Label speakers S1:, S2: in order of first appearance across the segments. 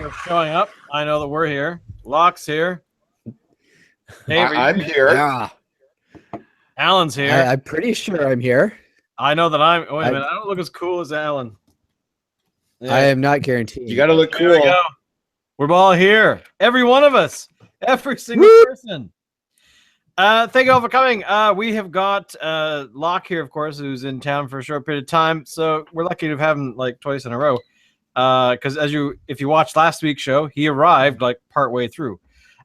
S1: are showing up. I know that we're here. Locke's here.
S2: I'm here.
S3: Yeah.
S1: Alan's here.
S3: I'm pretty sure I'm here.
S1: I know that I'm. Wait a minute. I don't look as cool as Alan.
S3: I am not guaranteed.
S2: You got to look
S1: There we
S2: cool.
S1: go. We're all here. Every one of us. Every single person. Thank you all for coming. We have got Locke here, of course, who's in town for a short period of time. So we're lucky to have him like twice in a row. Because if you watched last week's show, he arrived like partway through.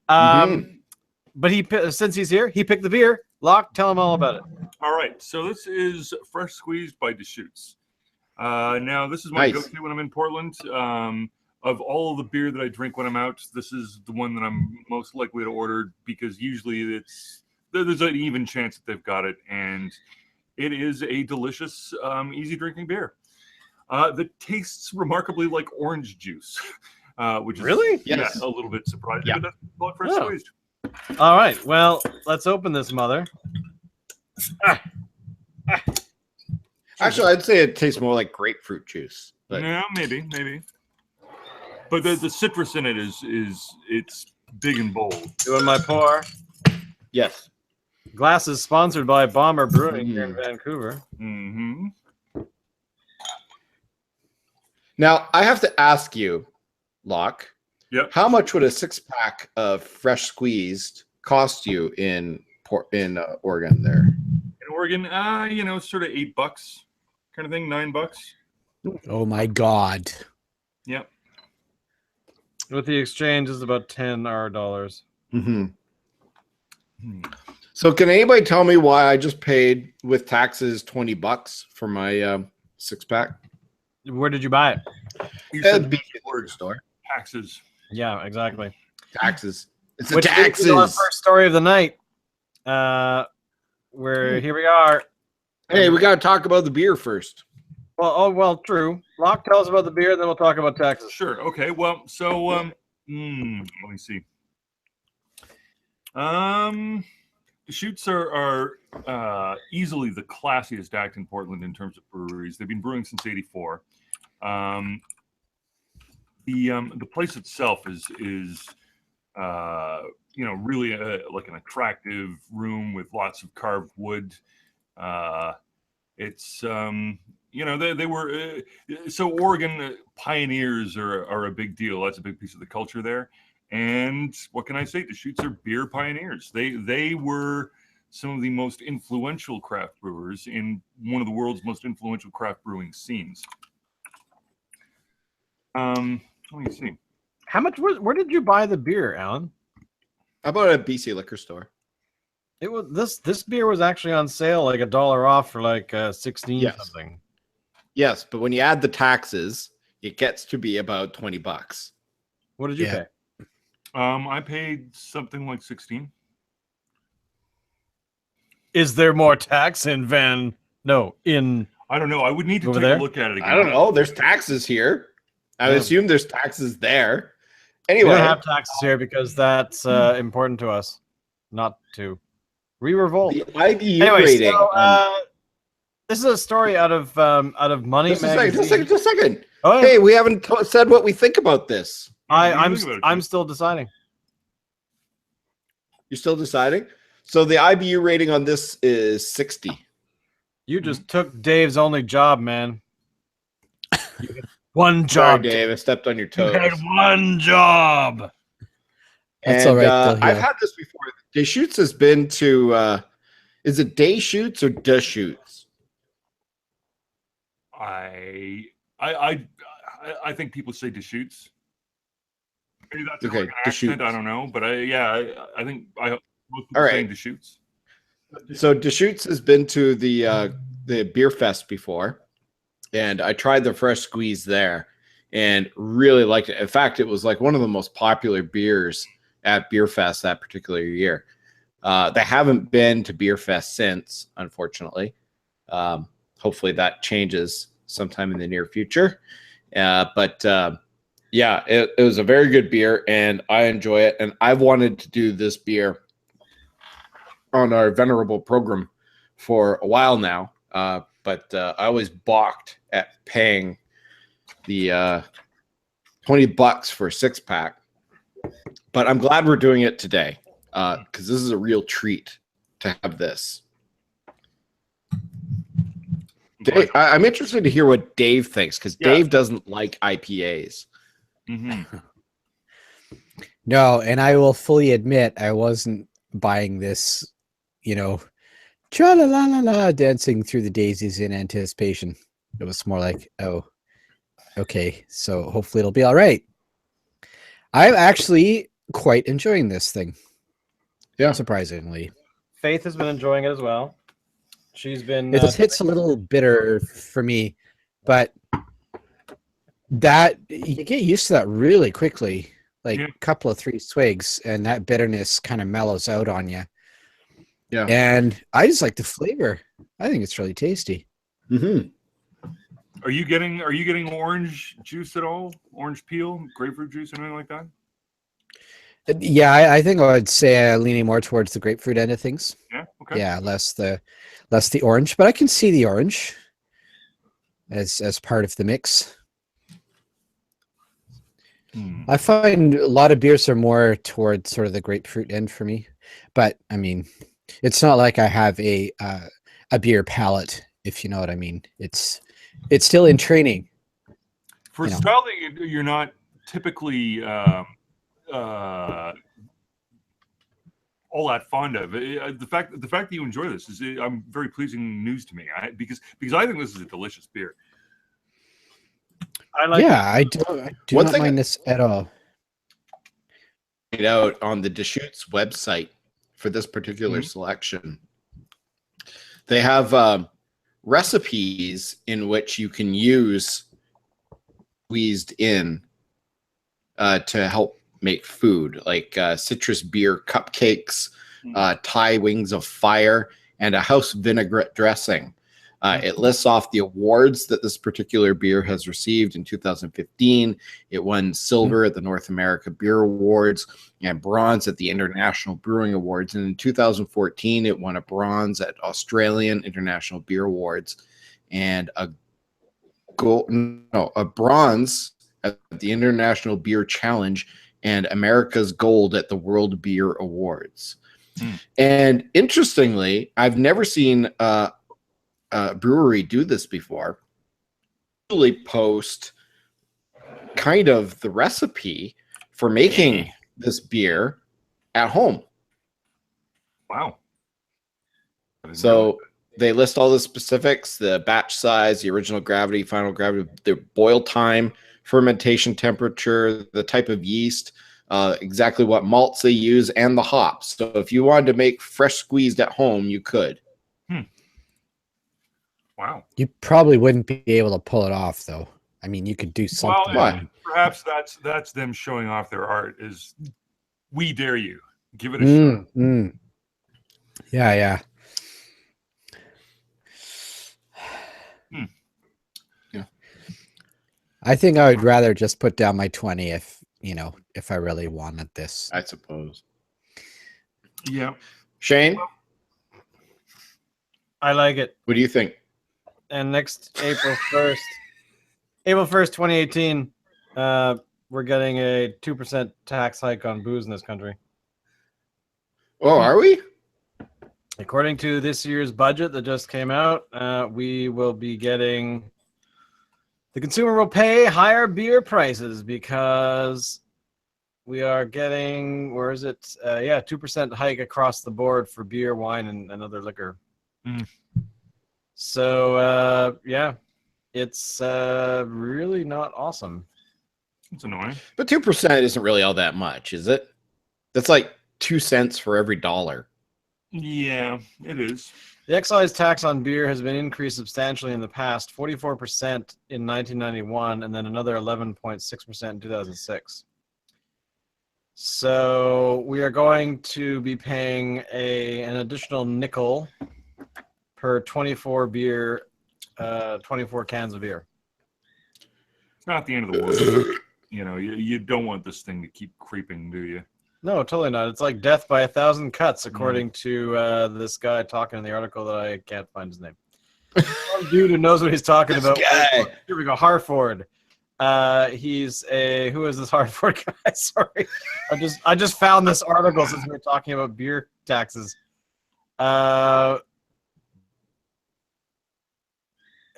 S1: But since he's here, he picked the beer. Locke, tell him all about it.
S4: All right, so this is Fresh Squeezed by Deschutes. Now, this is my go-to when I'm in Portland. Of all of the beer that I drink when I'm out, this is the one that I'm most likely to order because usually there's an even chance that they've got it, and it is a delicious, easy drinking beer that tastes remarkably like orange juice, which is
S1: really
S4: a little bit surprising. But that's called Fresh Squeezed.
S1: All right, well, let's open this mother.
S2: Actually, I'd say it tastes more like grapefruit juice. But...
S4: Yeah, maybe. But the citrus in it is it's big and bold.
S1: Doing my pour.
S2: Yes.
S1: Glass is sponsored by Bomber Brewing here in Vancouver.
S4: Mm-hmm.
S2: Now, I have to ask you, Locke.
S4: Yep.
S2: How much would a 6-pack of Fresh Squeezed cost you in Oregon there?
S4: In Oregon, sort of $8 kind of thing, $9.
S3: Oh my God.
S4: Yep.
S1: With the exchange is about 10 our dollars.
S2: So can anybody tell me why I just paid with taxes $20 for my 6-pack?
S1: Where did you buy it?
S4: You said
S2: the word store.
S4: Taxes.
S1: Yeah, exactly.
S2: Taxes. It's
S1: Which
S2: taxes.
S1: is our first story of the night. Where here we are.
S2: Hey, we got to talk about the beer first.
S1: Well, true. Locke, tell us about the beer, then we'll talk about taxes.
S4: Sure. Okay. Well, so let me see. Deschutes are easily the classiest act in Portland in terms of breweries. They've been brewing since '84. The place itself is really like an attractive room with lots of carved wood. It's they were so Oregon pioneers are a big deal. That's a big piece of the culture there. And what can I say? Deschutes are beer pioneers. They were some of the most influential craft brewers in one of the world's most influential craft brewing scenes. Let me see.
S1: How much where did you buy the beer, Alan?
S2: How about a BC liquor store?
S1: It was this beer was actually on sale like $1 off for like 16 something.
S2: Yes, but when you add the taxes, it gets to be about $20.
S1: What did you pay?
S4: I paid something like 16.
S1: Is there more tax in I don't
S4: know. I would need to take a look at it again.
S2: I don't know. There's taxes here. I assume there's taxes there. Anyway,
S1: we don't have taxes here because that's important to us. Not to. We revolt.
S2: The IBU rating.
S1: So, this is a story out of Money Magazine.
S2: Just a second.
S1: Oh,
S2: hey, we haven't said what we think about this.
S1: I'm still deciding.
S2: You're still deciding? So the IBU rating on this is 60.
S1: You just took Dave's only job, man. One job,
S2: Sorry, Dave. I stepped on your toes.
S1: You had one job.
S3: That's all right.
S2: I've had this before. Deschutes has been to. Is it Deschutes or Deschutes?
S4: I think people say Deschutes. Maybe that's
S2: okay.
S4: An accent, I don't know, but I think most people saying Deschutes.
S2: So Deschutes has been to the beer fest before, and I tried the Fresh Squeeze there, and really liked it. In fact, it was like one of the most popular beers at Beer Fest that particular year. They haven't been to Beer Fest since, unfortunately. Hopefully that changes sometime in the near future. But it was a very good beer, and I enjoy it. And I've wanted to do this beer on our Venerable program for a while now. But I always balked at paying the $20 for a 6-pack. But I'm glad we're doing it today because this is a real treat to have this. Dave, I'm interested to hear what Dave thinks because Dave doesn't like IPAs.
S4: Mm-hmm.
S3: No, and I will fully admit I wasn't buying this, cha la la la la, dancing through the daisies in anticipation. It was more like, oh, okay, so hopefully it'll be all right. I'm actually quite enjoying this thing.
S2: Yeah,
S3: surprisingly.
S1: Faith has been enjoying it as well. She's been.
S3: It hits a little bitter for me, but that you get used to that really quickly. Like a couple of 3 swigs, and that bitterness kind of mellows out on you.
S2: Yeah,
S3: and I just like the flavor. I think it's really tasty.
S2: Mm-hmm.
S4: Are you getting orange juice at all? Orange peel, grapefruit juice, anything like that?
S3: Yeah, I think I would say leaning more towards the grapefruit end of things.
S4: Yeah. Okay.
S3: Yeah, less the orange, but I can see the orange as part of the mix. I find a lot of beers are more towards sort of the grapefruit end for me, but I mean, it's not like I have a beer palate, if you know what I mean. It's still in training.
S4: For a style that you're not typically all that fond of, the fact that you enjoy this is very pleasing news to me. Because I think this is a delicious beer.
S1: I like.
S3: Yeah, I do not mind this at all.
S2: Out on the Deschutes website for this particular selection, they have recipes in which you can use squeezed in to help make food, like citrus beer cupcakes, Thai wings of fire, and a house vinaigrette dressing. It lists off the awards that this particular beer has received. In 2015, it won silver at the North America Beer Awards and bronze at the International Brewing Awards. And in 2014, it won a bronze at Australian International Beer Awards and a bronze at the International Beer Challenge and America's gold at the World Beer Awards. And interestingly, I've never seen brewery do this before. Usually post kind of the recipe for making this beer at home.
S4: Wow.
S2: So they list all the specifics, the batch size, the original gravity, final gravity, the boil time, fermentation temperature, the type of yeast, exactly what malts they use, and the hops. So if you wanted to make fresh squeezed at home, you could.
S4: Wow.
S3: You probably wouldn't be able to pull it off, though. I mean, you could do something.
S4: Well, perhaps that's them showing off their art. Is we dare you give it a shot.
S3: Yeah.
S2: Yeah.
S3: I think I would rather just put down my 20 if I really wanted this.
S2: I suppose.
S4: Yeah.
S2: Shane?
S1: I like it.
S2: What do you think?
S1: And next April 1st, 2018, we're getting a 2% tax hike on booze in this country.
S2: Oh, are we?
S1: According to this year's budget that just came out, we will be getting... The consumer will pay higher beer prices because we are getting... Where is it? 2% hike across the board for beer, wine, and other liquor. So, it's really not awesome.
S4: It's annoying.
S2: But 2% isn't really all that much, is it? That's like 2 cents for every dollar.
S4: Yeah, it is.
S1: The excise tax on beer has been increased substantially in the past, 44% in 1991, and then another 11.6% in 2006. So we are going to be paying an additional nickel per 24 cans of beer.
S4: It's not the end of the world. You don't want this thing to keep creeping, do you?
S1: No, totally not. It's like death by 1,000 cuts, according to this guy talking in the article that I can't find his name. Some dude who knows what he's talking about.
S2: Guy.
S1: Here we go. Harford. He's a who is this Hartford guy? Sorry, I just found this article since we were talking about beer taxes. I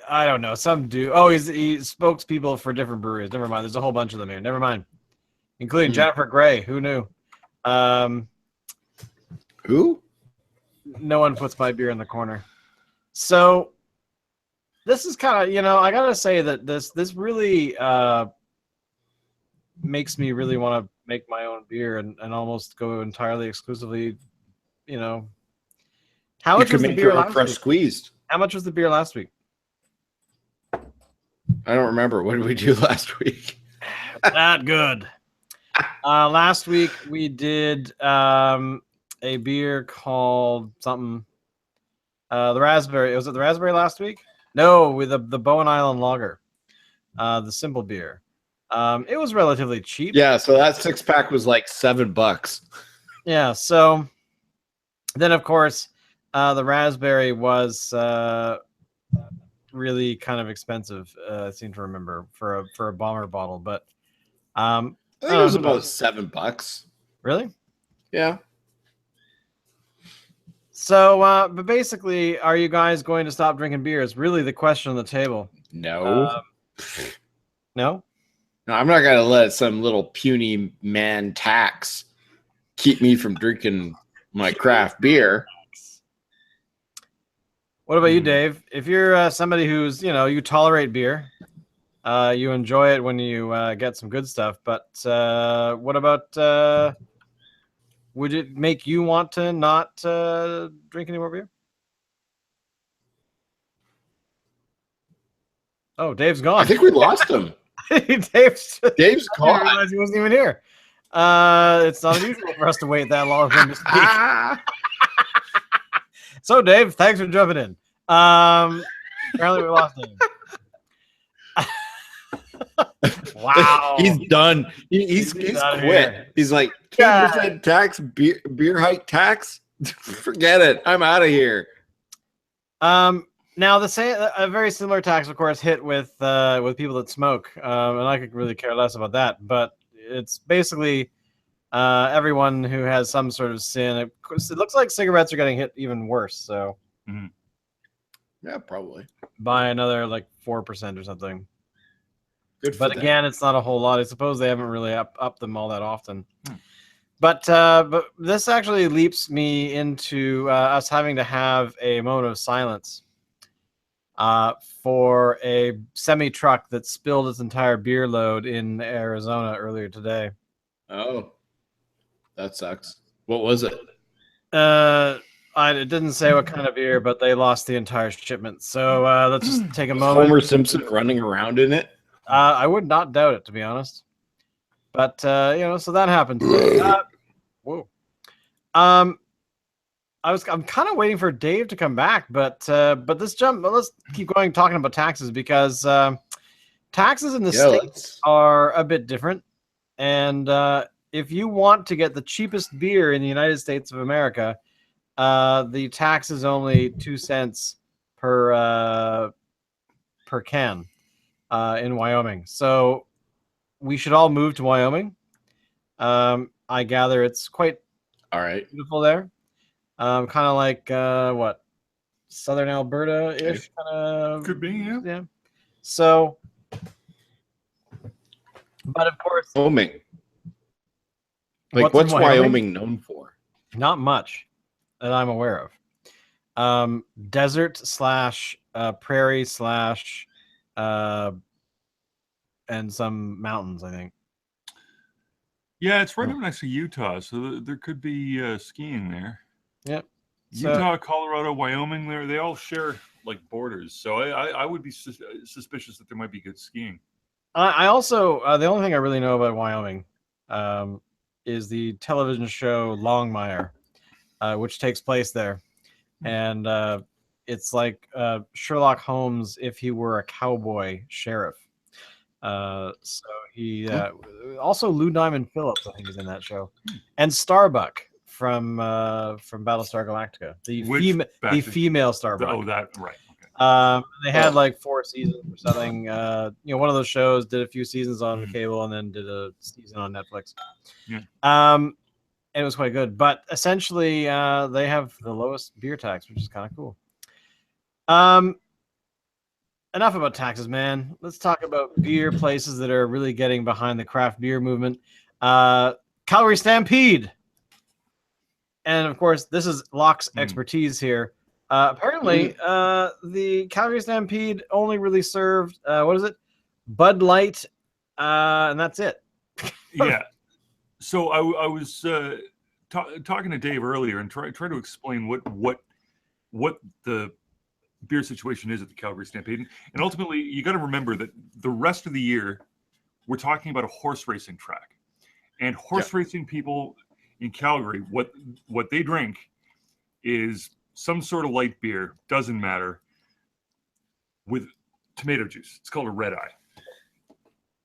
S1: don't know. Some dude. Oh, he spokespeople for different breweries. Never mind. There's a whole bunch of them here. Never mind, including Jennifer Grey. Who knew?
S2: Who?
S1: No one puts my beer in the corner. So this is kind of, I gotta say that this really makes me really want to make my own beer and almost go entirely exclusively. How much was the beer last week?
S2: Squeezed.
S1: How much was the beer last week?
S2: I don't remember. What did we do last week?
S1: Not good. Last week we did a beer called something. The raspberry. Was it the raspberry last week? No, with the Bowen Island Lager, the simple beer. It was relatively cheap.
S2: Yeah, so that 6-pack was like $7.
S1: Yeah. So then, of course, the raspberry was really kind of expensive. I seem to remember for a bomber bottle, but
S2: I think it was about $7.
S1: Really?
S2: Yeah.
S1: So, but basically, are you guys going to stop drinking beer? Is really the question on the table.
S2: No.
S1: No?
S2: No, I'm not going to let some little puny man tax keep me from drinking my craft beer.
S1: What about you, Dave? If you're somebody who's, you tolerate beer, you enjoy it when you get some good stuff, but what about... would it make you want to not drink any more beer? Oh, Dave's gone.
S2: I think we lost him.
S1: Dave's
S2: gone.
S1: I realized he wasn't even here. It's not unusual for us to wait that long for him to speak. So, Dave, thanks for jumping in. Apparently, we lost him. Wow.
S2: He's done. He's quit.
S1: Here.
S2: He's like, 10% tax, beer hike tax? Forget it. I'm out of here.
S1: Now a very similar tax, of course, hit with people that smoke, and I could really care less about that. But it's basically everyone who has some sort of sin. It looks like cigarettes are getting hit even worse. So,
S2: yeah, probably
S1: by another like 4% or something.
S2: Good for
S1: but
S2: them.
S1: Again, it's not a whole lot. I suppose they haven't really upped them all that often. But this actually leaps me into us having to have a moment of silence for a semi-truck that spilled its entire beer load in Arizona earlier today.
S2: Oh, that sucks. What was it?
S1: It didn't say what kind of beer, but they lost the entire shipment. So let's just take a moment.
S2: Homer Simpson running around in it?
S1: I would not doubt it, to be honest. But so that happened today. Whoa. I'm kind of waiting for Dave to come back, but let's keep going talking about taxes, because taxes in the States are a bit different. And if you want to get the cheapest beer in the United States of America, the tax is only 2 cents per can in Wyoming. So we should all move to Wyoming. I gather it's quite beautiful there. Kind of like southern Alberta-ish kind of.
S4: Could be,
S1: yeah. So, but of course,
S2: Wyoming. Like, what's Wyoming known for?
S1: Not much that I'm aware of. Desert / prairie / and some mountains, I think.
S4: Yeah, it's right up next to Utah, so there could be skiing there.
S1: Yep.
S4: Utah, Colorado, Wyoming, they all share like borders. So I would be suspicious that there might be good skiing.
S1: I also the only thing I really know about Wyoming is the television show Longmire, which takes place there, and it's like Sherlock Holmes if he were a cowboy sheriff. So he also Lou Diamond Phillips, I think, is in that show, and Starbuck from Battlestar Galactica, the female Starbuck.
S4: Oh, that right. Okay.
S1: They had like 4 seasons or something. One of those shows did a few seasons on cable and then did a season on Netflix.
S4: Yeah.
S1: And it was quite good. But essentially, they have the lowest beer tax, which is kind of cool. Enough about taxes, man. Let's talk about beer places that are really getting behind the craft beer movement. Calgary Stampede. And of course, this is Locke's expertise here. Apparently, the Calgary Stampede only really served, what is it? Bud Light, and that's it.
S4: Yeah. So I was talking to Dave earlier and try to explain what the beer situation is at the Calgary Stampede. And ultimately, you got to remember that the rest of the year, we're talking about a horse racing track. And horse racing people in Calgary, what they drink is some sort of light beer, doesn't matter, with tomato juice. It's called a red eye.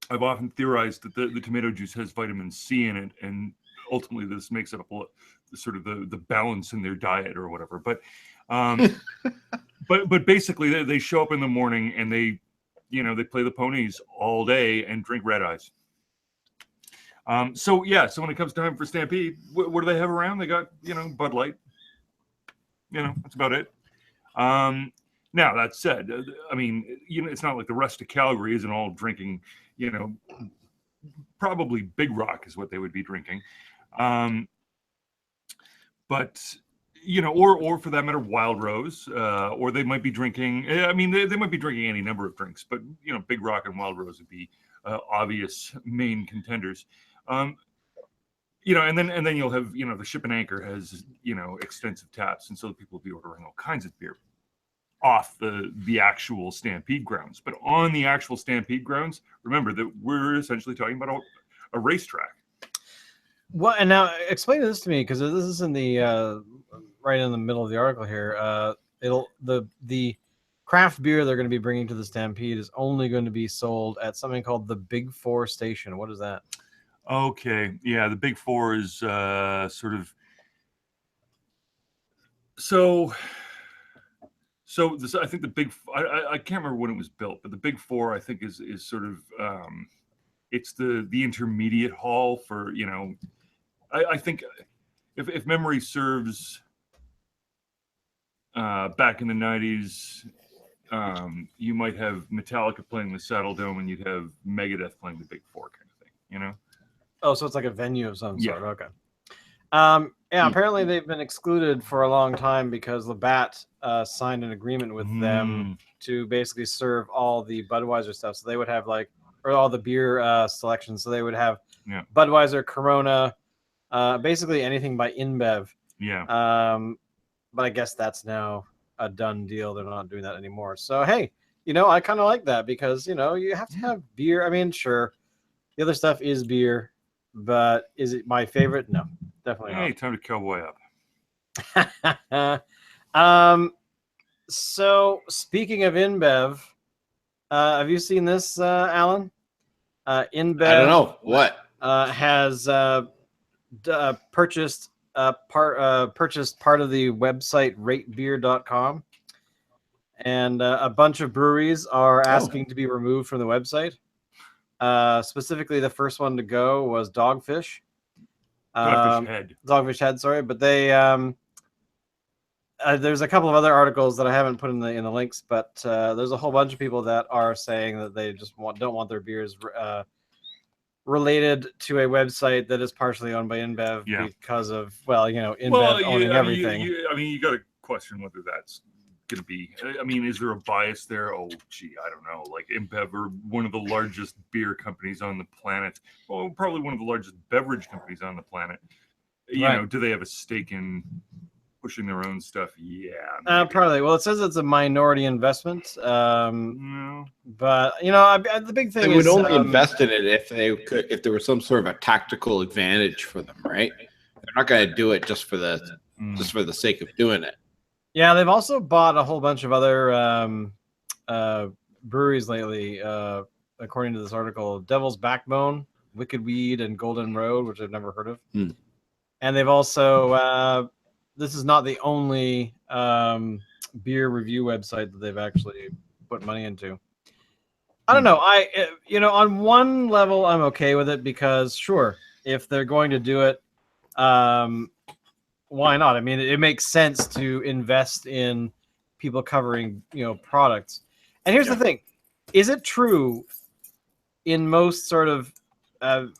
S4: I've often theorized that the tomato juice has vitamin C in it, and ultimately this makes it up sort of the balance in their diet or whatever. But but basically they show up in the morning and they play the ponies all day and drink red eyes. So when it comes time for Stampede, what do they have around? They got Bud Light. That's about it. Now that said, I mean, it's not like the rest of Calgary isn't all drinking. Probably Big Rock is what they would be drinking. But or for that matter, Wild Rose, or they might be drinking. I mean, they might be drinking any number of drinks, but Big Rock and Wild Rose would be obvious main contenders. And then you'll have the Ship and Anchor has extensive taps, and so people will be ordering all kinds of beer off the actual Stampede grounds. But on the actual Stampede grounds, remember that we're essentially talking about a racetrack.
S1: Well, and now explain this to me, because this is in the right in the middle of the article here. The craft beer they're going to be bringing to the Stampede is only going to be sold at something called the Big Four Station. What is that?
S4: Okay, yeah, the Big Four is sort of so this. I think the Big I can't remember when it was built, but the Big Four I think is sort of it's the intermediate hall for I think if memory serves, back in the 90s, you might have Metallica playing the Saddle Dome and you'd have Megadeth playing the Big Four kind of thing,
S1: Oh, so it's like a venue of some sort. Okay. Apparently they've been excluded for a long time because Labatt signed an agreement with them to basically serve all the Budweiser stuff. So they would have or all the beer selections. So they would have Budweiser, Corona, basically anything by InBev.
S4: Yeah.
S1: But I guess that's now a done deal. They're not doing that anymore. So, hey, I kind of like that because, you have to have beer. I mean, sure, the other stuff is beer, but is it my favorite? No, definitely not.
S4: Hey, time to cowboy up.
S1: So speaking of InBev, have you seen this, Alan? InBev.
S2: I don't know what
S1: has purchased part of the website ratebeer.com, and a bunch of breweries are asking to be removed from the website. Specifically, the first one to go was Dogfish. Dogfish Head, sorry, but they there's a couple of other articles that I haven't put in the links, but there's a whole bunch of people that are saying that they just don't want their beers related to a website that is partially owned by InBev because of InBev owning everything.
S4: You got to question whether that's going to be. I mean, is there a bias there? Oh, gee, I don't know. Like InBev are one of the largest beer companies on the planet. Well, probably one of the largest beverage companies on the planet. Do they have a stake in pushing their own stuff? Yeah,
S1: probably. Well, it says it's a minority investment.
S4: No.
S1: But the big thing
S2: they
S1: is
S2: would only invest in it if there was some sort of a tactical advantage for them, right? They're not going to do it just for the sake of doing it.
S1: Yeah, they've also bought a whole bunch of other breweries lately, according to this article. Devil's Backbone, Wicked Weed, and Golden Road, which I've never heard of. And they've also this is not the only beer review website that they've actually put money into. I don't know. On one level, I'm okay with it because, sure, if they're going to do it, why not? I mean, it makes sense to invest in people covering, products. And here's the thing: is it true in most sort of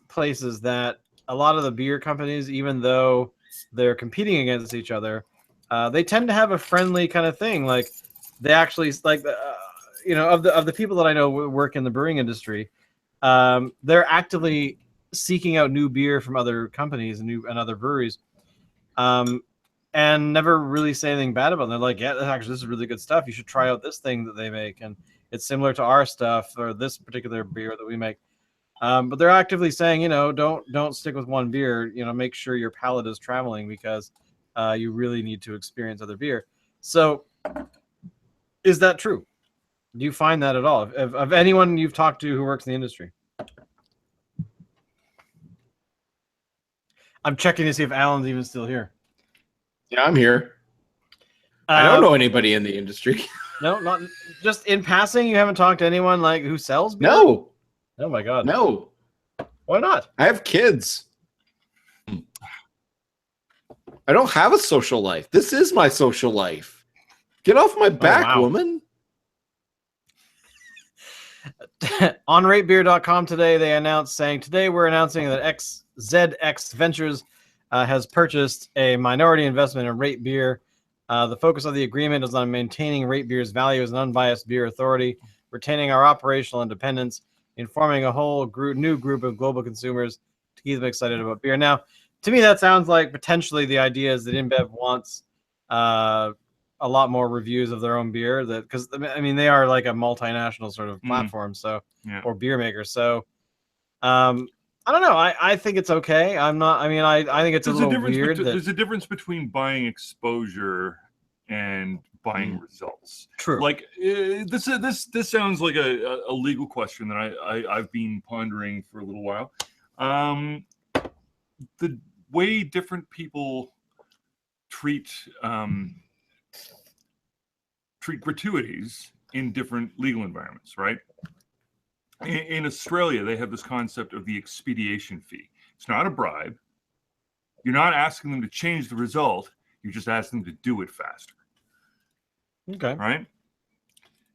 S1: places that a lot of the beer companies, even though they're competing against each other, they tend to have a friendly kind of thing? Like they actually of the people that I know work in the brewing industry, they're actively seeking out new beer from other companies and other breweries, and never really say anything bad about them. They're like, yeah, actually, this is really good stuff. You should try out this thing that they make, and it's similar to our stuff or this particular beer that we make. But they're actively saying, don't stick with one beer. Make sure your palate is traveling because you really need to experience other beer. So, is that true? Do you find that at all? Of anyone you've talked to who works in the industry? I'm checking to see if Alan's even still here.
S2: Yeah, I'm here. I don't know anybody in the industry.
S1: No, not just in passing. You haven't talked to anyone like who sells beer?
S2: No.
S1: Oh my God.
S2: No.
S1: Why not?
S2: I have kids. I don't have a social life. This is my social life. Get off my back, woman.
S1: On ratebeer.com today, they announced today we're announcing that ZX Ventures has purchased a minority investment in Rate Beer. The focus of the agreement is on maintaining Rate Beer's value as an unbiased beer authority, retaining our operational independence, informing a whole new group of global consumers to keep them excited about beer. Now, to me, that sounds like potentially the idea is that InBev wants a lot more reviews of their own beer, because they are like a multinational sort of platform, or beer maker. So I don't know. I think it's okay. I'm not. I think it's a little weird.
S4: There's a difference between buying exposure and buying results.
S1: True.
S4: Like this sounds like a legal question that I've been pondering for a little while. The way different people treat gratuities in different legal environments, right? In Australia, they have this concept of the expediation fee. It's not a bribe. You're not asking them to change the result. You're just asking them to do it faster.
S1: Okay.
S4: Right?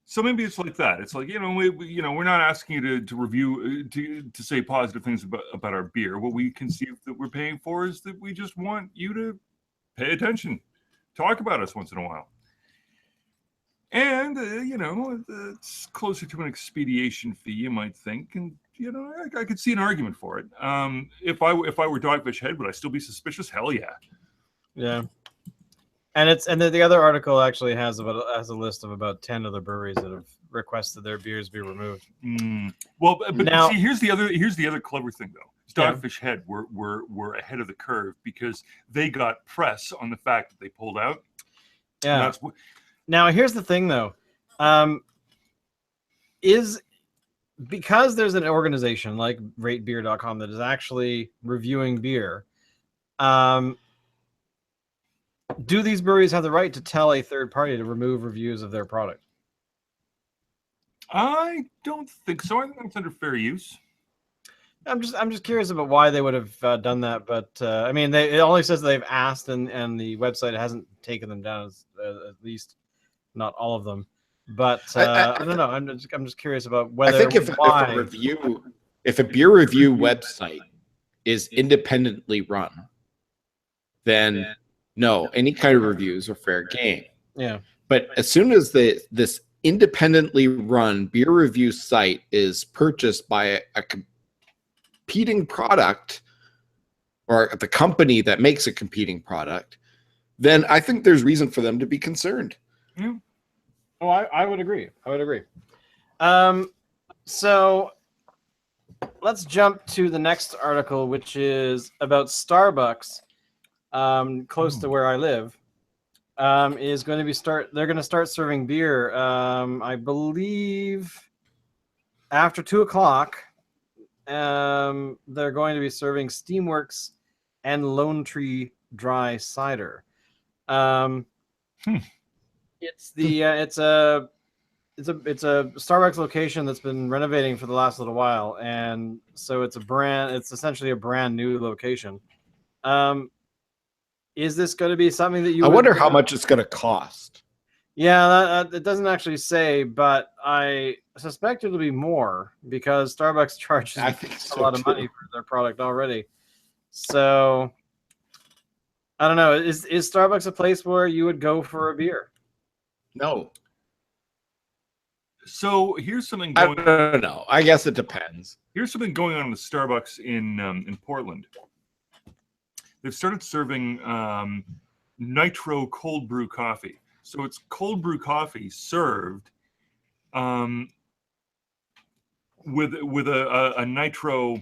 S4: So maybe it's like that. It's like, we're not asking you to review, to say positive things about our beer. What we conceive that we're paying for is that we just want you to pay attention. Talk about us once in a while. And, it's closer to an expediation fee, you might think. And, I could see an argument for it. If I were Dogfish Head, would I still be suspicious? Hell yeah.
S1: Yeah. And the other article actually has a list of about 10 other breweries that have requested their beers be removed.
S4: Well, but now, see, here's the other clever thing though. Dogfish Head were ahead of the curve because they got press on the fact that they pulled out.
S1: Yeah. Now, here's the thing, though. Is because there's an organization like ratebeer.com that is actually reviewing beer, do these breweries have the right to tell a third party to remove reviews of their product?
S4: I don't think so. I think that's under fair use.
S1: I'm just curious about why they would have done that, but it only says they've asked, and the website hasn't taken them down, at least not all of them. But I don't know. I'm just curious about whether.
S2: I think if a beer review website is independently run, then no, any kind of reviews are fair game.
S1: Yeah.
S2: But as soon as this independently run beer review site is purchased by a competing product, or the company that makes a competing product, then I think there's reason for them to be concerned.
S1: Yeah. Oh, I would agree. So let's jump to the next article, which is about Starbucks, close to where I live. Is going to be they're going to start serving beer, I believe, after 2:00. They're going to be serving Steamworks and Lone Tree dry cider. It's the it's a Starbucks location that's been renovating for the last little while, and so it's essentially a brand new location. Is this going to be something that you?
S2: I wonder how much it's going to cost.
S1: Yeah, it doesn't actually say, but I suspect it'll be more because Starbucks charges a lot of money for their product already. So I don't know. Is Starbucks a place where you would go for a beer?
S2: No.
S4: So here's something
S2: I don't know. I guess it depends.
S4: Here's something going on in the Starbucks in Portland. They've started serving nitro cold brew coffee. So it's cold brew coffee served with a nitro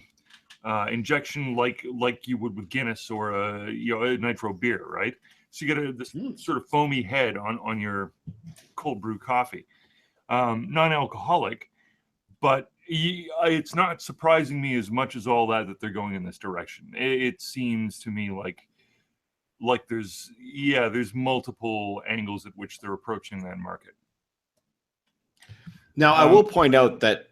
S4: injection like you would with Guinness or a nitro beer, right? So you get this sort of foamy head on your cold brew coffee. Non-alcoholic, but it's not surprising me as much as all that they're going in this direction. It seems to me like there's multiple angles at which they're approaching that market.
S2: Now, I will point out that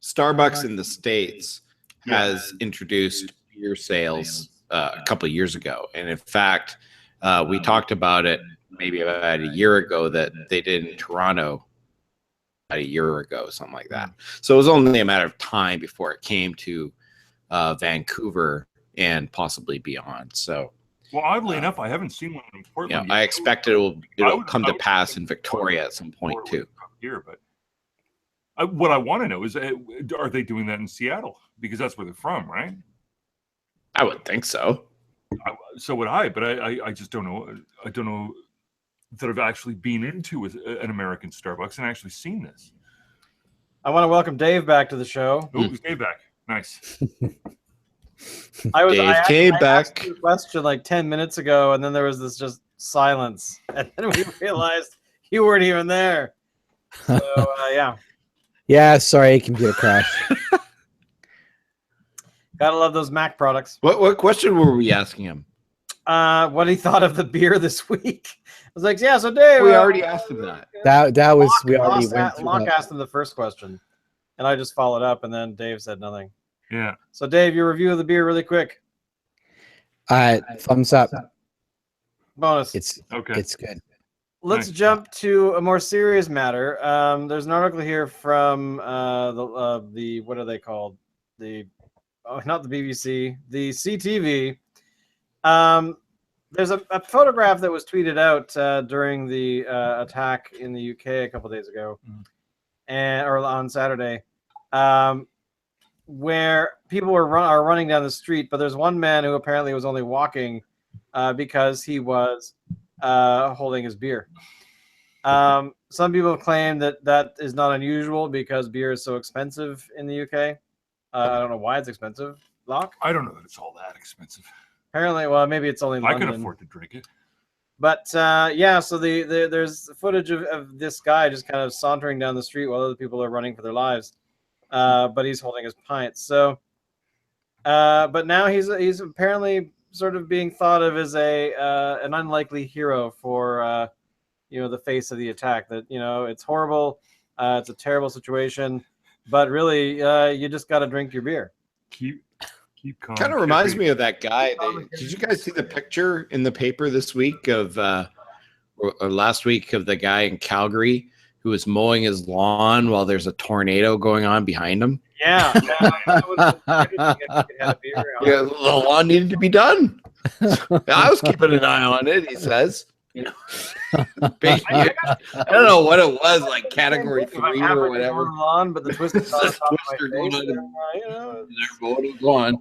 S2: Starbucks in the States has introduced beer sales a couple of years ago. And in fact, we talked about it maybe about a year ago that they did in Toronto a year ago, something like that. So it was only a matter of time before it came to Vancouver and possibly beyond. So,
S4: well, oddly enough, I haven't seen one in Portland.
S2: Yeah, I expect it'll come to pass in Victoria at some point too.
S4: Here, but what I want to know is, are they doing that in Seattle? Because that's where they're from, right?
S2: I would think so.
S4: So would I, but I just don't know. I don't know that I've actually been into an American Starbucks and actually seen this.
S1: I want to welcome Dave back to the show.
S4: Oh, Dave back. Nice.
S2: I came back.
S1: Asked you a question like 10 minutes ago, and then there was this just silence, and then we realized you weren't even there. So yeah.
S3: Yeah, sorry, computer crash.
S1: Gotta love those Mac products.
S2: What question were we asking him?
S1: What he thought of the beer this week. I was like, yeah, so Dave.
S2: We already asked him that.
S3: That was we already went through
S1: Locke
S3: that.
S1: asked him the first question, and I just followed up, and then Dave said nothing.
S4: Yeah.
S1: So Dave, your review of the beer really quick.
S3: Thumbs up.
S1: Bonus.
S3: It's
S4: okay.
S3: It's good.
S1: Let's jump to a more serious matter. There's an article here from the what are they called? Not the BBC, the CTV. There's a photograph that was tweeted out during the attack in the UK a couple days ago, or on Saturday, where people are running down the street, but there's one man who apparently was only walking because he was holding his beer. Some people claim that is not unusual because beer is so expensive in the UK. I don't know why it's expensive. Locke?
S4: I don't know that it's all that expensive.
S1: Apparently, well, maybe it's only London.
S4: I can afford to drink it.
S1: But yeah, so there's footage of this guy just kind of sauntering down the street while other people are running for their lives. But he's holding his pint. So, but now he's apparently sort of being thought of as an unlikely hero for the face of the attack. That it's horrible, it's a terrible situation, but really you just got to drink your beer.
S4: Keep calm.
S2: Kind of reminds me of that guy. Did you guys see the picture in the paper this week of or last week of the guy in Calgary who was mowing his lawn while there's a tornado going on behind him?
S1: Yeah.
S2: Yeah, the lawn needed to be done. I was keeping an eye on it, he says. I don't know what it was, like category 3 or whatever.
S1: Lawn, but the twister
S2: going.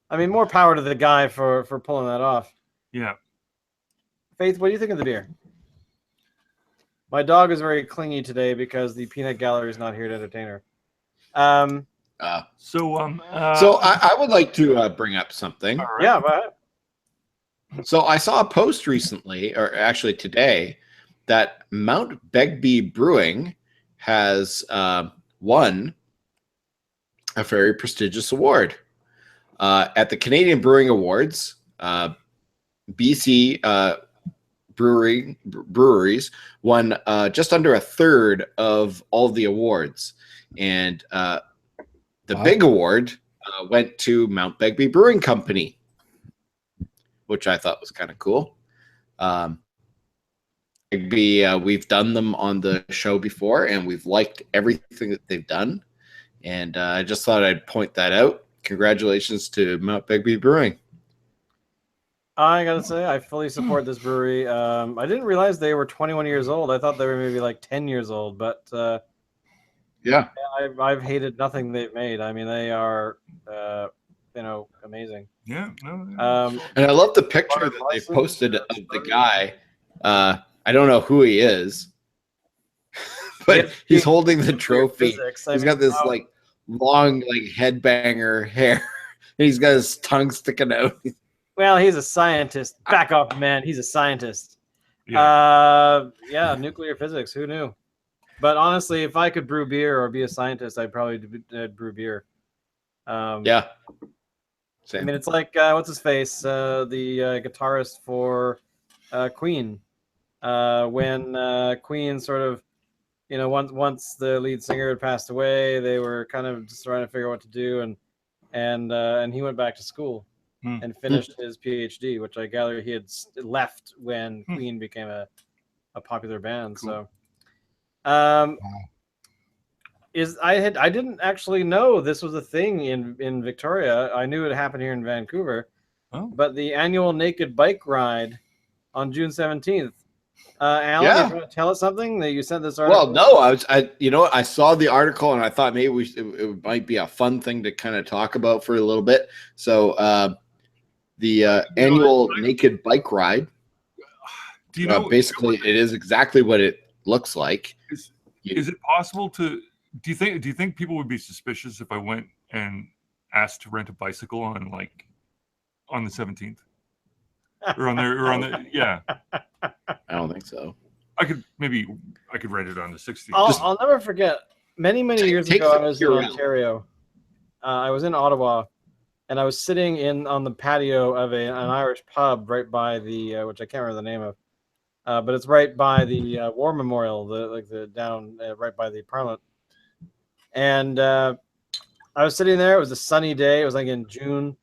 S1: I mean, more power to the guy for pulling that off.
S4: Yeah.
S1: Faith, what do you think of the beer? My dog is very clingy today because the peanut gallery is not here to entertain her.
S2: So I would like to bring up something.
S4: Right.
S1: Yeah, but
S2: so I saw a post recently, or actually today, that Mount Begbie Brewing has won a very prestigious award at the Canadian Brewing Awards. BC breweries won just under a third of all the awards, and the big award went to Mount Begbie Brewing Company, which I thought was kind of cool. We've done them on the show before, and we've liked everything that they've done. And I just thought I'd point that out. Congratulations to Mount Begbie Brewing.
S1: I gotta say, I fully support this brewery. I didn't realize they were 21 years old. I thought they were maybe like 10 years old, but
S2: Yeah,
S1: I've hated nothing they've made. I mean, they are, amazing.
S4: Yeah.
S2: and I love the picture that they posted of the guy. I don't know who he is, but he's holding the trophy. He's got this like long, like headbanger hair, and he's got his tongue sticking out.
S1: Well, he's a scientist. Back off, man. He's a scientist.
S4: Yeah.
S1: Nuclear physics. Who knew? But honestly, if I could brew beer or be a scientist, I'd probably brew beer.
S2: Yeah. Same.
S1: I mean, it's like what's his face, the guitarist for Queen. When Queen sort of, once the lead singer had passed away, they were kind of just trying to figure out what to do, and he went back to school and finished his PhD, which I gather he had left when Queen became a popular band. Cool. So, I didn't actually know this was a thing in Victoria. I knew it happened here in Vancouver, but the annual naked bike ride on June 17th. Alan, you want to tell us something that you sent this article?
S2: Well, no, I saw the article and I thought maybe it might be a fun thing to kind of talk about for a little bit. So, the annual naked bike ride.
S4: Do you know?
S2: Basically, it is exactly what it looks like.
S4: Is it possible to? Do you think people would be suspicious if I went and asked to rent a bicycle on the 17th? Or on the yeah.
S2: I don't think so.
S4: I could rent it on the 16th.
S1: I'll never forget. Many years ago, I was in Ontario. I was in Ottawa, and I was sitting on the patio of an Irish pub right by the which I can't remember the name of, but it's right by the War Memorial, down right by the Parliament. And I was sitting there. It was a sunny day. It was like in June,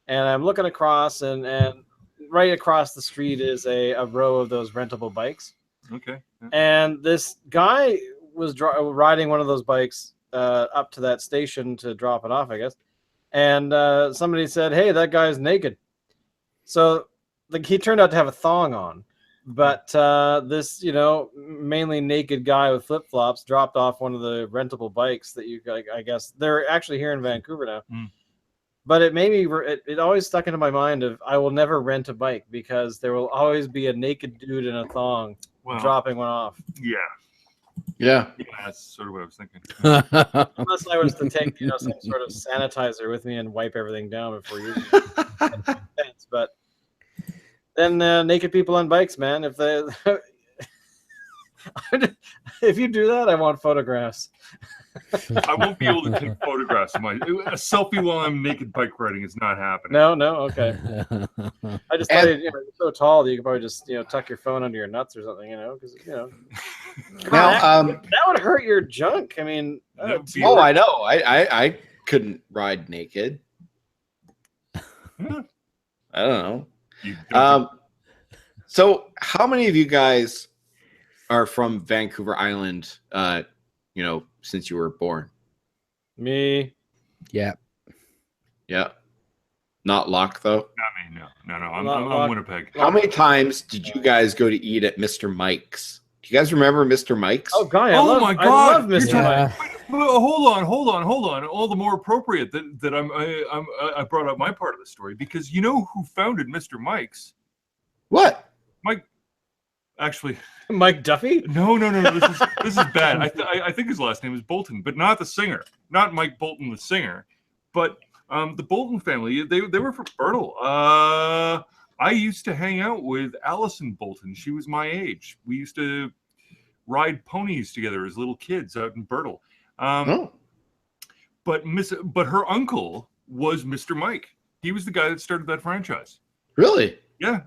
S1: and I'm looking across, and right across the street is a row of those rentable bikes.
S4: Okay. Yeah.
S1: And this guy was riding one of those bikes up to that station to drop it off, I guess. And somebody said, "Hey, that guy's naked." So he turned out to have a thong on. But this, mainly naked guy with flip-flops dropped off one of the rentable bikes that I guess they're actually here in Vancouver now. But it made me, it always stuck into my mind of I will never rent a bike because there will always be a naked dude in a thong dropping one off.
S2: Yeah,
S4: that's sort of what I was thinking.
S1: Unless I was to take, some sort of sanitizer with me and wipe everything down before using it. But then naked people on bikes, man, if you do that, I want photographs.
S4: I won't be able to take photographs of a selfie while I'm naked bike riding is not happening.
S1: No, okay. I just thought you're so tall that you could probably just tuck your phone under your nuts or something, because
S2: now
S1: that would hurt your junk. I mean,
S2: I know. I couldn't ride naked. I don't know. So how many of you guys are from Vancouver Island? Since you were born?
S1: Me.
S3: Yeah.
S2: Not Locke, though?
S4: Not me, no. I'm Winnipeg.
S2: How many times did you guys go to eat at Mr. Mike's? Do you guys remember Mr. Mike's?
S1: Oh, God.
S4: I love
S1: Mr. Mike.
S4: Hold on. All the more appropriate that I brought up my part of the story because you know who founded Mr. Mike's?
S2: What?
S4: Actually,
S1: Mike Duffy?
S4: No. This is bad. I think his last name is Bolton, but not the singer, not Mike Bolton, the singer, but the Bolton family. They were from Birtle. I used to hang out with Allison Bolton. She was my age. We used to ride ponies together as little kids out in Birtle. But her uncle was Mr. Mike. He was the guy that started that franchise.
S2: Really?
S4: Yeah.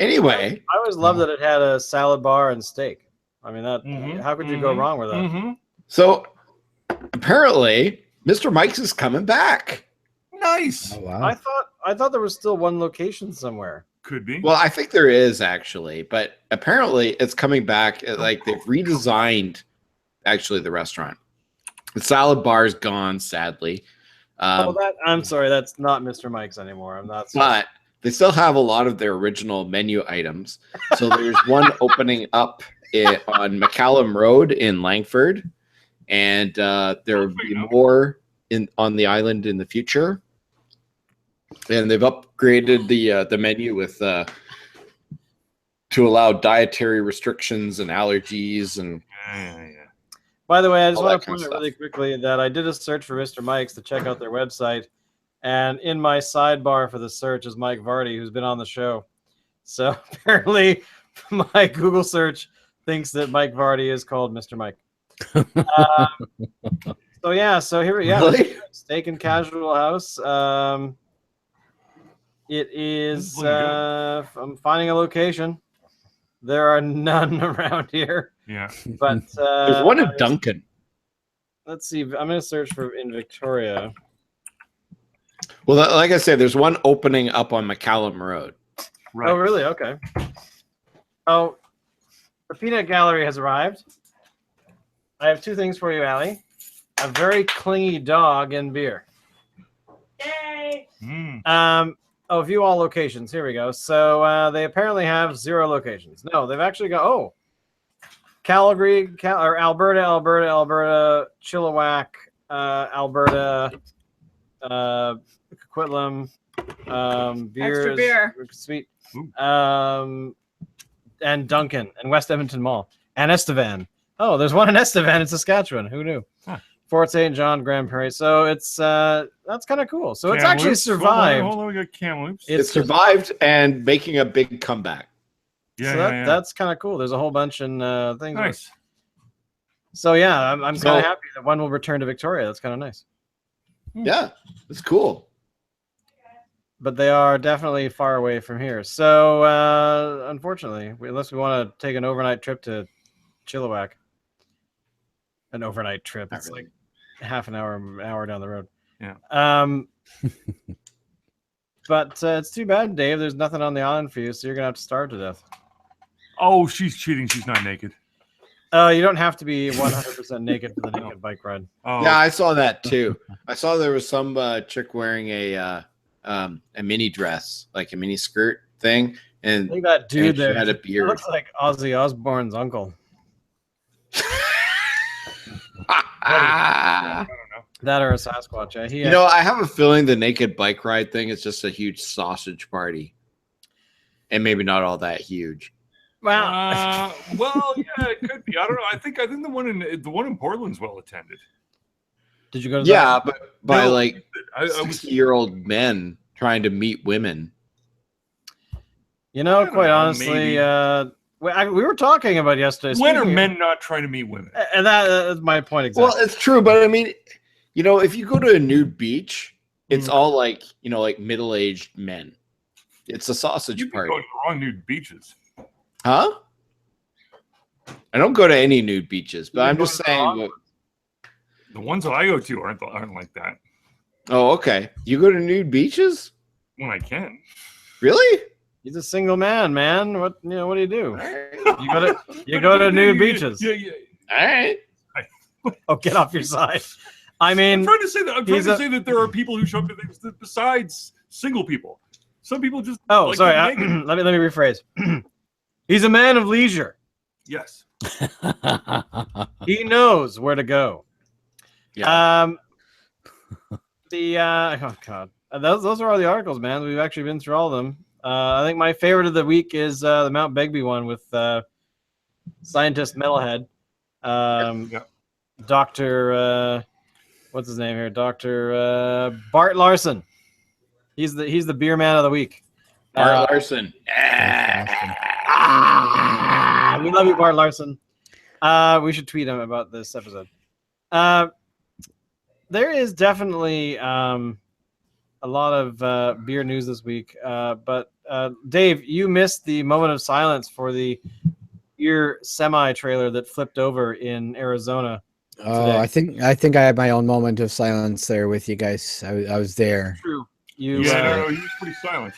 S2: Anyway,
S1: I always loved that it had a salad bar and steak. I mean, that
S4: Mhm,
S1: how could you go wrong with that?
S4: mhm.
S2: so apparently Mr. Mike's is coming back.
S4: Nice.
S3: Oh, wow.
S1: I thought there was still one location somewhere.
S4: Could be.
S2: Well, I think there is actually, but apparently it's coming back. Like they've redesigned actually the restaurant. The salad bar is gone, sadly.
S1: I'm sorry, that's not Mr. Mike's anymore. I'm not.
S2: But they still have a lot of their original menu items. So there's one opening up on McCallum Road in Langford, and there will be more on the island in the future. And they've upgraded the menu with to allow dietary restrictions and allergies and.
S4: Yeah.
S1: By the way, I just
S2: all
S1: want
S2: that
S1: to
S2: kind
S1: point
S2: of
S1: out really quickly that I did a search for Mr. Mike's to check out their website, and in my sidebar for the search is Mike Vardy, who's been on the show. So apparently, my Google search thinks that Mike Vardy is called Mr. Mike. So here,
S2: Really?
S1: Steak and Casual House. It is. I'm finding a location. There are none around here.
S4: Yeah.
S1: But
S2: There's one in Duncan.
S1: Let's see. I'm going to search for in Victoria.
S2: Well, like I said, there's one opening up on McCallum Road.
S4: Right.
S1: Oh, really? Okay. Oh, the peanut gallery has arrived. I have two things for you, Allie. A very clingy dog and beer. Yay! A few all locations. Here we go. So they apparently have 0 locations. No, they've actually got Calgary, or Alberta, Chilliwack, Alberta, Coquitlam, beers,
S5: Extra beer.
S1: sweet, and Duncan and West Edmonton Mall and Estevan. Oh, there's one in Estevan in Saskatchewan. Who knew?
S4: Huh.
S1: Fort St. John, Grand Prairie. So it's that's kind of cool. So it's actually survived.
S4: Hold on, we got Kamloops.
S2: It survived and making a big comeback.
S4: Yeah,
S1: So that's kind of cool. There's a whole bunch in things.
S4: nice.
S1: So yeah, I'm kind of happy that one will return to Victoria. That's kind of nice.
S2: Yeah, it's cool.
S1: But they are definitely far away from here. So unfortunately, unless we want to take an overnight trip to Chilliwack. An overnight trip. It's like half an hour down the road.
S4: Yeah.
S1: But it's too bad, Dave. There's nothing on the island for you, so you're gonna have to starve to death.
S4: Oh, she's cheating. She's not naked.
S1: You don't have to be 100% naked for the naked bike ride.
S4: Oh,
S2: Yeah, I saw that too. I saw there was some chick wearing a mini dress, like a mini skirt thing, and
S1: I think that dude
S2: and she
S1: there
S2: had a
S1: he
S2: beard.
S1: looks like Ozzy Osbourne's uncle.
S4: I don't know.
S1: That or a Sasquatch. Yeah,
S2: You know, I have a feeling the naked bike ride thing is just a huge sausage party, and maybe not all that huge.
S1: well,
S4: Well, yeah, it could be. I don't know. I think the one in Portland's well attended.
S1: did you go to
S2: Yeah,
S1: that?
S2: but by
S4: No,
S2: like
S4: I was
S2: 60-year-old men trying to meet women.
S1: You know,
S4: I don't
S1: quite
S4: know,
S1: honestly,
S4: maybe.
S1: we were talking about yesterday.
S4: when are
S1: speaking of-
S4: men not trying to meet women?
S1: And that's my point exactly.
S2: Well, it's true, but I mean, you know, if you go to a nude beach, it's all like, you know, like middle-aged men. It's a sausage
S4: You've been
S2: party.
S4: going to the wrong nude beaches.
S2: Huh? I don't go to any nude beaches, but
S1: You've
S2: I'm
S1: been
S2: just
S1: going to the
S2: saying.
S4: The ones that I go to aren't like that.
S2: Oh, okay. You go to nude beaches?
S4: When I can.
S2: Really?
S1: He's a single man. What do you do?
S2: All right.
S1: You go to nude beaches.
S4: Yeah.
S2: All right.
S1: Oh, get off your side. I
S4: I'm
S1: mean,
S4: trying to say that.
S1: he's a-
S4: say that there are people who show up to things besides single people. Some people just.
S1: oh,
S4: like
S1: sorry.
S4: to be naked.
S1: Let me rephrase. He's a man of leisure.
S4: Yes.
S1: He knows where to go.
S2: Yeah.
S1: Oh god, those are all the articles, man. We've actually been through all of them. I think my favorite of the week is the Mount Begbie one with scientist metalhead,
S4: Yeah.
S1: Dr. What's his name here? Dr. Bart Larson. He's the beer man of the week.
S2: Bart Larson.
S1: We love you, Bart Larson. We should tweet him about this episode. There is definitely a lot of beer news this week, but Dave, you missed the moment of silence for the ear semi trailer that flipped over in Arizona.
S3: Oh,
S1: today.
S3: I think I had my own moment of silence there with you guys. I was there.
S1: True. You
S4: Yeah, no, he was pretty silent.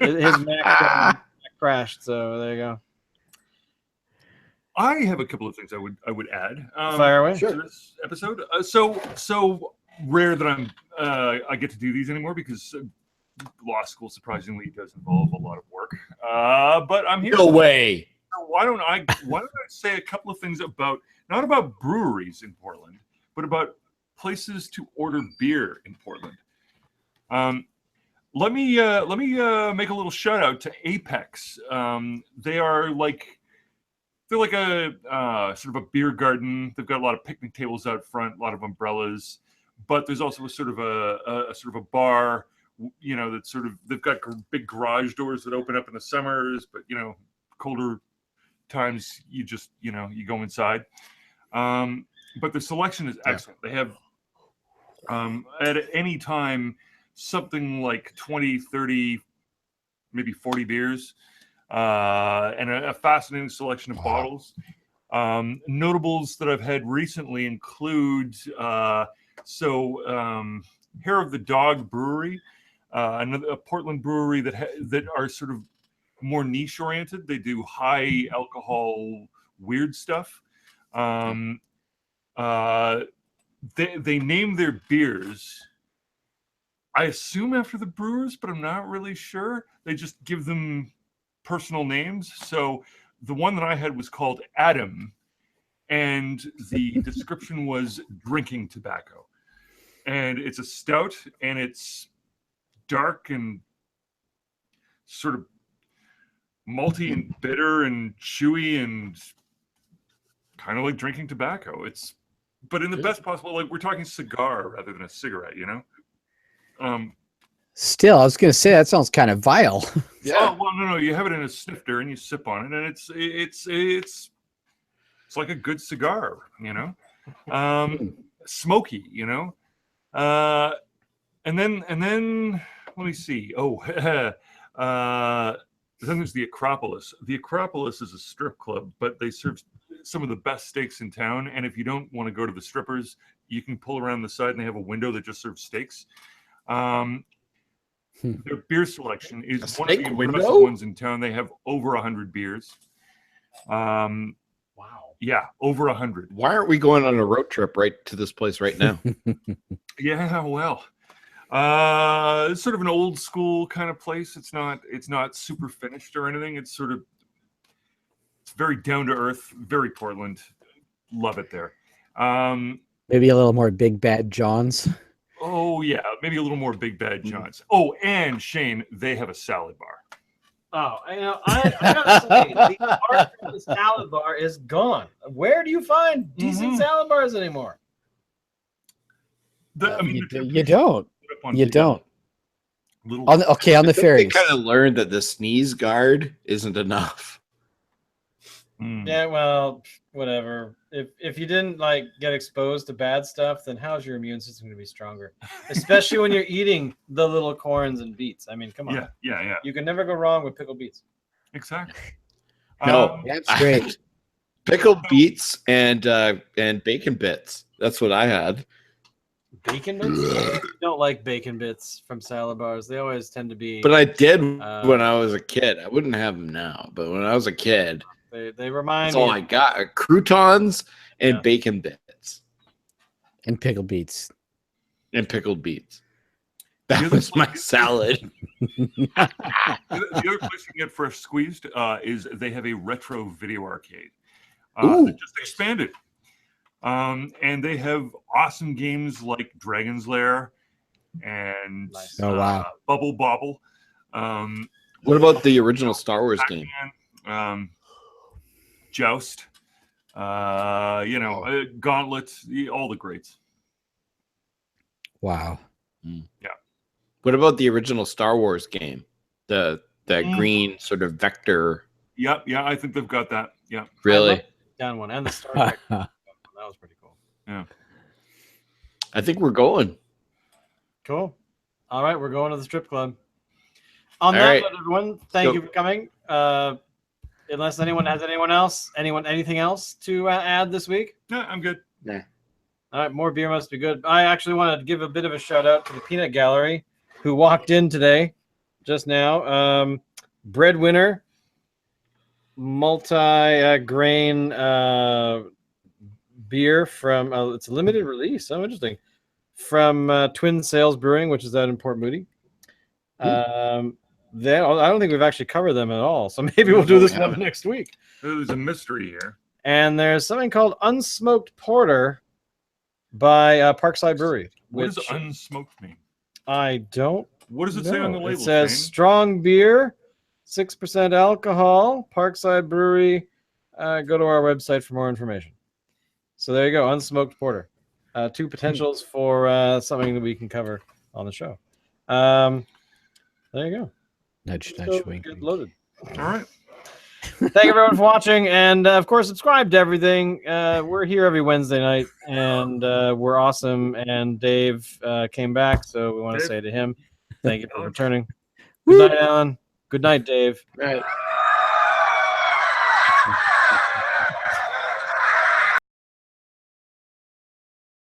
S1: his Mac crashed, so there you go.
S4: I have a couple of things I would add.
S1: Fire away.
S4: To this episode. So rare that I get to do these anymore because law school surprisingly does involve a lot of work. But I'm here.
S2: No way.
S4: So why don't I say a couple of things about not about breweries in Portland, but about places to order beer in Portland. Let me make a little shout out to Apex. They're like a sort of a beer garden. They've got a lot of picnic tables out front, a lot of umbrellas, but there's also a sort of a bar. You know, that's sort of they've got big garage doors that open up in the summers, but colder times you just you go inside. But the selection is excellent. They have at any time something like 20, 30, maybe 40 beers, and a fascinating selection of bottles. Notables that I've had recently include Hair of the Dog Brewery, a Portland brewery that are sort of more niche oriented. They do high alcohol weird stuff. They name their beers, I assume, after the brewers, but I'm not really sure. They just give them personal names. So the one that I had was called Adam, and the description was drinking tobacco. And it's a stout, and it's dark and sort of malty and bitter and chewy and kind of like drinking tobacco. But in the best possible, like we're talking cigar rather than a cigarette,
S3: Still, I was going to say that sounds kind of vile.
S2: Yeah.
S4: Oh, well, no, you have it in a snifter and you sip on it, and it's like a good cigar, smoky, and then let me see. Oh, then there's the Acropolis. The Acropolis is a strip club, but they serve some of the best steaks in town. And if you don't want to go to the strippers, you can pull around the side and they have a window that just serves steaks. Their beer selection is one of the impressive ones in town. They have over 100 beers. Wow. Yeah, over 100.
S2: Why aren't we going on a road trip right to this place right now?
S4: Yeah, well, it's sort of an old school kind of place. It's not super finished or anything. It's very down to earth, very Portland. Love it there.
S3: Maybe a little more Big Bad John's.
S4: Oh yeah, maybe a little more Big Bad John's. Oh, and Shane, they have a salad bar.
S1: Oh, I gotta say, the art of the salad bar is gone. Where do you find decent salad bars anymore?
S3: You don't. You don't. On the
S2: They
S3: ferries.
S2: kind of learned that the sneeze guard isn't enough.
S1: Yeah, well, whatever. If you didn't get exposed to bad stuff, then how's your immune system going to be stronger? Especially when you're eating the little corns and beets. I mean, come on.
S4: Yeah.
S1: You can never go wrong with pickled beets.
S4: Exactly.
S2: No,
S3: That's great.
S2: Pickled beets and bacon bits. That's what I had.
S1: Bacon bits? I don't like bacon bits from salad bars. They always tend to be.
S2: But I did when I was a kid. I wouldn't have them now, but when I was a kid,
S1: they remind
S2: that's
S1: me.
S2: all I got: croutons and bacon bits
S3: And pickled beets.
S2: and pickled beets. That was my salad.
S4: The other place you can get fresh squeezed is they have a retro video arcade that just expanded. And they have awesome games like Dragon's Lair and Bubble Bobble.
S2: What about the original Star Wars game?
S4: Joust, Gauntlet, all the greats.
S3: Wow.
S4: Yeah.
S2: What about the original Star Wars game? The green sort of vector.
S4: Yeah, I think they've got that. Yeah.
S2: Really?
S1: Down one and the Star Trek. That was pretty cool.
S4: Yeah.
S2: I think we're going.
S1: Cool. All right, we're going to the strip club. On
S2: All
S1: that
S2: right.
S1: note, everyone, thank you for coming. Unless anyone has anything else to add this week?
S4: No, I'm good.
S2: Nah.
S1: All right, more beer must be good. I actually want to give a bit of a shout out to the Peanut Gallery, who walked in today, just now. Breadwinner, multi-grain beer from it's a limited release. So interesting. From Twin Sails Brewing, which is out in Port Moody. I don't think we've actually covered them at all, so maybe we'll do this one next week.
S4: There's a mystery here.
S1: And there's something called Unsmoked Porter by Parkside Brewery.
S4: What does unsmoked mean?
S1: I don't.
S4: What does it say on the label?
S1: It says
S4: Shane?
S1: strong beer, 6% alcohol, Parkside Brewery. Go to our website for more information. So there you go, Unsmoked Porter. Two potentials for something that we can cover on the show. There you go.
S3: Nudge,
S1: So
S3: nudge, wink.
S1: get loaded.
S4: All right.
S1: Thank you everyone for watching, and of course subscribe to everything. We're here every Wednesday night, and we're awesome. And Dave came back, so we want to say to him, thank you for returning. Good night, Alan. Good night, Dave.
S2: Right.